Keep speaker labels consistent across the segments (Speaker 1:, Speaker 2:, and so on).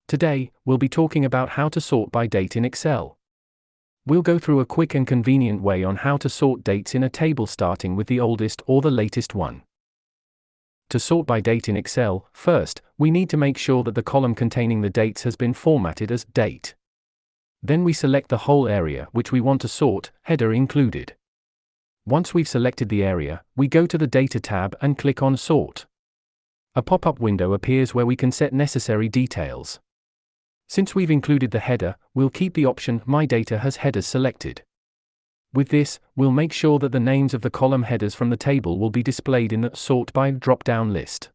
Speaker 1: Today, we'll be talking about how to sort by date in Excel. We'll go through a quick and convenient way on how to sort dates in a table starting with the oldest or the latest one. To sort by date in Excel, first, we need to make sure that the column containing the dates has been formatted as Date. Then we select the whole area which we want to sort, header included. Once we've selected the area, we go to the Data tab and click on Sort. A pop-up window appears where we can set necessary details. Since we've included the header, we'll keep the option My Data has Headers selected. With this, we'll make sure that the names of the column headers from the table will be displayed in the Sort By drop-down list.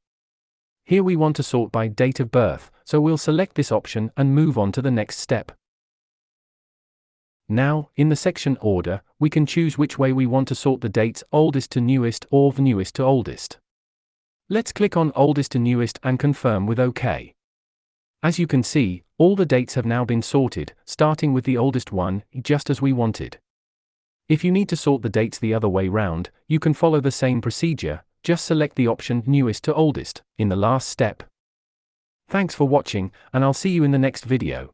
Speaker 1: Here we want to sort by date of birth, so we'll select this option and move on to the next step. Now, in the section Order, we can choose which way we want to sort the dates, oldest to newest or newest to oldest. Let's click on Oldest to Newest and confirm with OK. As you can see, all the dates have now been sorted, starting with the oldest one, just as we wanted. If you need to sort the dates the other way round, you can follow the same procedure, just select the option Newest to Oldest in the last step. Thanks for watching, and I'll see you in the next video.